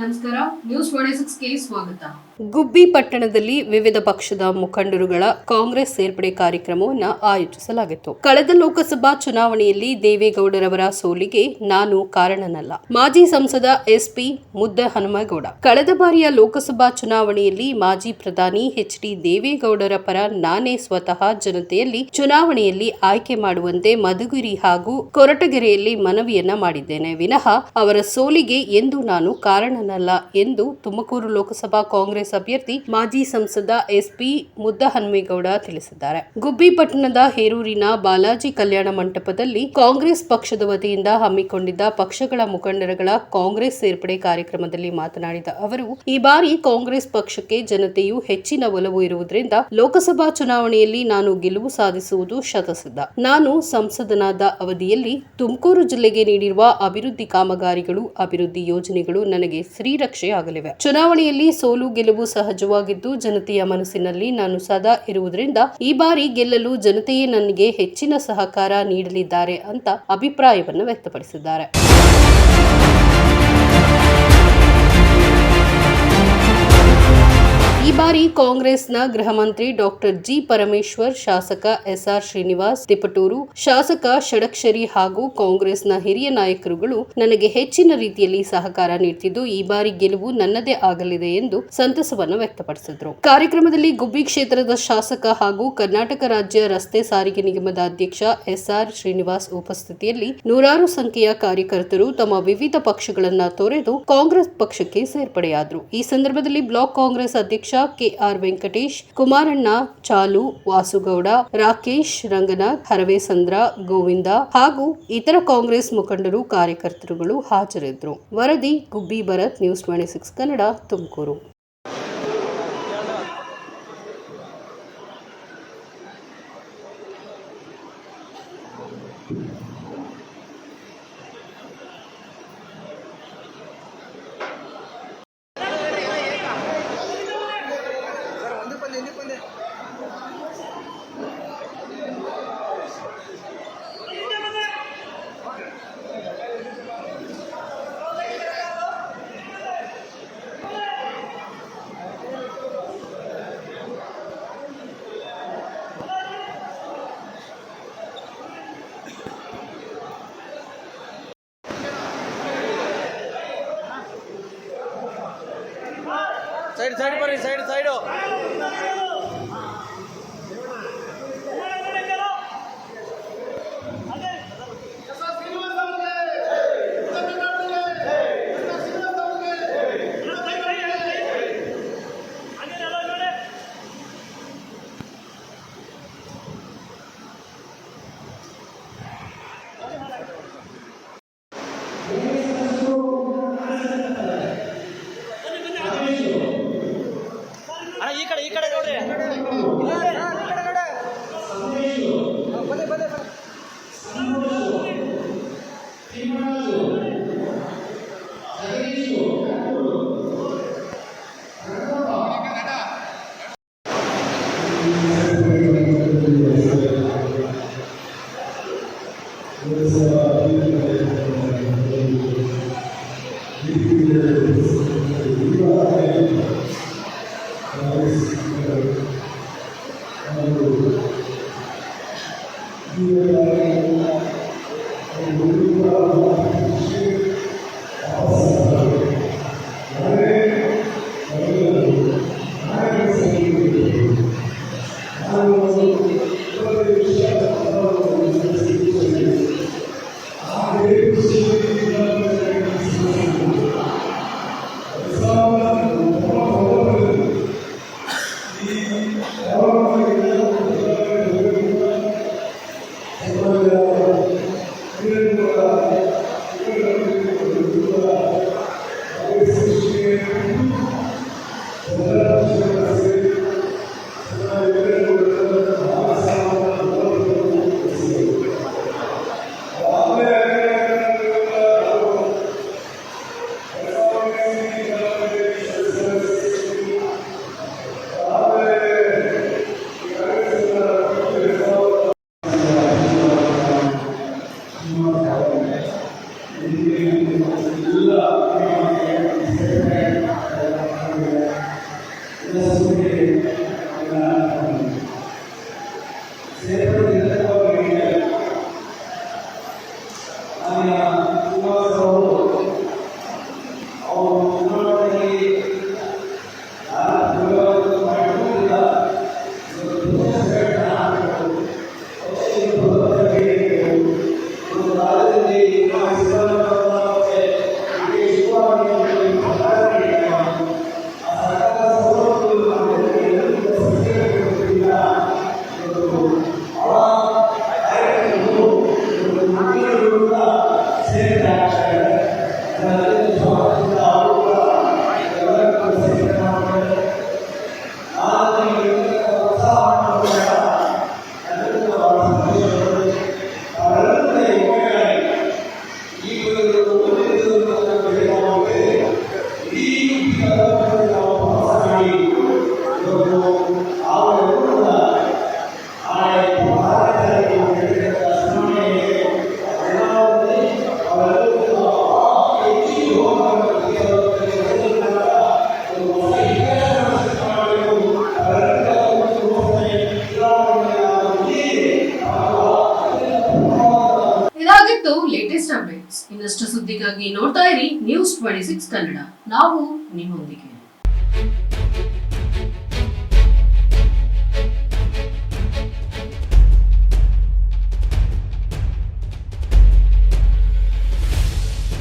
ನಮಸ್ಕಾರ, ನ್ಯೂಸ್ 46ಗೆ ಸ್ವಾಗತ. ಗುಬ್ಬಿ ಪಟ್ಟಣದಲ್ಲಿ ವಿವಿಧ ಪಕ್ಷದ ಮುಖಂಡರುಗಳ ಕಾಂಗ್ರೆಸ್ ಸೇರ್ಪಡೆ ಕಾರ್ಯಕ್ರಮವನ್ನು ಆಯೋಜಿಸಲಾಗಿತ್ತು. ಕಳೆದ ಲೋಕಸಭಾ ಚುನಾವಣೆಯಲ್ಲಿ ದೇವೇಗೌಡರವರ ಸೋಲಿಗೆ ನಾನು ಕಾರಣನಲ್ಲ. ಮಾಜಿ ಸಂಸದ ಎಸ್ಪಿ ಮುದ್ದಹನುಮೇಗೌಡ. ಕಳೆದ ಬಾರಿಯ ಲೋಕಸಭಾ ಚುನಾವಣೆಯಲ್ಲಿ ಮಾಜಿ ಪ್ರಧಾನಿ ಎಚ್.ಡಿ. ದೇವೇಗೌಡರ ಪರ ನಾನೇ ಸ್ವತಃ ಜನತೆಯಲ್ಲಿ ಚುನಾವಣೆಯಲ್ಲಿ ಆಯ್ಕೆ ಮಾಡುವಂತೆ ಮಧುಗಿರಿ ಹಾಗೂ ಕೊರಟಗೆರೆಯಲ್ಲಿ ಮನವಿಯನ್ನ ಮಾಡಿದ್ದೇನೆ ವಿನಃ ಅವರ ಸೋಲಿಗೆ ಎಂದು ನಾನು ಕಾರಣನಲ್ಲ ಎಂದು ತುಮಕೂರು ಲೋಕಸಭಾ ಕಾಂಗ್ರೆಸ್ ಅಭ್ಯರ್ಥಿ ಮಾಜಿ ಸಂಸದ ಎಸ್ಪಿ ಮುದ್ದಹನುಮೇಗೌಡ ತಿಳಿಸಿದ್ದಾರೆ. ಗುಬ್ಬಿ ಪಟ್ಟಣದ ಹೇರೂರಿನ ಬಾಲಾಜಿ ಕಲ್ಯಾಣ ಮಂಟಪದಲ್ಲಿ ಕಾಂಗ್ರೆಸ್ ಪಕ್ಷದ ವತಿಯಿಂದ ಹಮ್ಮಿಕೊಂಡಿದ್ದ ಪಕ್ಷಗಳ ಮುಖಂಡರುಗಳ ಕಾಂಗ್ರೆಸ್ ಸೇರ್ಪಡೆ ಕಾರ್ಯಕ್ರಮದಲ್ಲಿ ಮಾತನಾಡಿದ ಅವರು, ಈ ಬಾರಿ ಕಾಂಗ್ರೆಸ್ ಪಕ್ಷಕ್ಕೆ ಜನತೆಯು ಹೆಚ್ಚಿನ ಒಲವು ಇರುವುದರಿಂದ ಲೋಕಸಭಾ ಚುನಾವಣೆಯಲ್ಲಿ ನಾನು ಗೆಲುವು ಸಾಧಿಸುವುದು ಶತಸಿದ್ಧ. ನಾನು ಸಂಸದನಾದ ಅವಧಿಯಲ್ಲಿ ತುಮಕೂರು ಜಿಲ್ಲೆಗೆ ನೀಡಿರುವ ಅಭಿವೃದ್ಧಿ ಕಾಮಗಾರಿಗಳು, ಅಭಿವೃದ್ಧಿ ಯೋಜನೆಗಳು ನನಗೆ ಶ್ರೀರಕ್ಷೆಯಾಗಲಿವೆ. ಚುನಾವಣೆಯಲ್ಲಿ ಸೋಲು ಗೆಲುವು ಸಹಜವಾಗಿದ್ದು ಜನತೆಯ ಮನಸ್ಸಿನಲ್ಲಿ ನಾನು ಸದಾ ಇರುವುದರಿಂದ ಈ ಬಾರಿ ಗೆಲ್ಲಲು ಜನತೆಯೇ ನನಗೆ ಹೆಚ್ಚಿನ ಸಹಕಾರ ನೀಡಲಿದ್ದಾರೆ ಅಂತ ಅಭಿಪ್ರಾಯವನ್ನು ವ್ಯಕ್ತಪಡಿಸಿದ್ದಾರೆ. ಈ ಬಾರಿ ಕಾಂಗ್ರೆಸ್ನ ಗೃಹ ಮಂತ್ರಿ ಡಾಕ್ಟರ್ ಜಿ. ಪರಮೇಶ್ವರ್, ಶಾಸಕ ಎಸ್.ಆರ್. ಶ್ರೀನಿವಾಸ್ ತಿಪಟೂರು, ಶಾಸಕ ಷಡಕ್ಷರಿ ಹಾಗೂ ಕಾಂಗ್ರೆಸ್ನ ಹಿರಿಯ ನಾಯಕರುಗಳು ನನಗೆ ಹೆಚ್ಚಿನ ರೀತಿಯಲ್ಲಿ ಸಹಕಾರ ನೀಡುತ್ತಿದ್ದು ಈ ಬಾರಿ ಗೆಲುವು ನನ್ನದೇ ಆಗಲಿದೆ ಎಂದು ಸಂತಸವನ್ನು ವ್ಯಕ್ತಪಡಿಸಿದರು. ಕಾರ್ಯಕ್ರಮದಲ್ಲಿ ಗುಬ್ಬಿ ಕ್ಷೇತ್ರದ ಶಾಸಕ ಹಾಗೂ ಕರ್ನಾಟಕ ರಾಜ್ಯ ರಸ್ತೆ ಸಾರಿಗೆ ನಿಗಮದ ಅಧ್ಯಕ್ಷ ಎಸ್.ಆರ್. ಶ್ರೀನಿವಾಸ್ ಉಪಸ್ಥಿತಿಯಲ್ಲಿ ನೂರಾರು ಸಂಖ್ಯೆಯ ಕಾರ್ಯಕರ್ತರು ತಮ್ಮ ವಿವಿಧ ಪಕ್ಷಗಳನ್ನು ತೊರೆದು ಕಾಂಗ್ರೆಸ್ ಪಕ್ಷಕ್ಕೆ ಸೇರ್ಪಡೆಯಾದರು. ಈ ಸಂದರ್ಭದಲ್ಲಿ ಬ್ಲಾಕ್ ಕಾಂಗ್ರೆಸ್ ಅಧ್ಯಕ್ಷ ಕೆ.ಆರ್. ವೆಂಕಟೇಶ್, ಕುಮಾರಣ್ಣ, ಚಾಲು, ವಾಸುಗೌಡ, ರಾಕೇಶ್, ರಂಗನಾಥ್, ಹರವೇಸಂದ್ರ, ಗೋವಿಂದ ಹಾಗೂ ಇತರ ಕಾಂಗ್ರೆಸ್ ಮುಖಂಡರು, ಕಾರ್ಯಕರ್ತರುಗಳು ಹಾಜರಿದ್ದರು. ವರದಿ ಗುಬ್ಬಿ ಭರತ್, ನ್ಯೂಸ್ 26 ಕನ್ನಡ, ತುಮಕೂರು. ಸೈಡ್ ಬರ್ರಿ, ಸೈಡು ಈ ಕಡೆ ನೋಡ್ರಿ. ಇದಾಗಿತ್ತು ಲೇಟೆಸ್ಟ್ ಅಪ್ಡೇಟ್ಸ್. ಇನ್ನಷ್ಟು ಸುದ್ದಿಗಾಗಿ ನೋಡ್ತಾ ಇರಿ ನ್ಯೂಸ್ 26 ಕನ್ನಡ. ನಾವು ನಿಮ್ಮೊಂದಿಗೆ.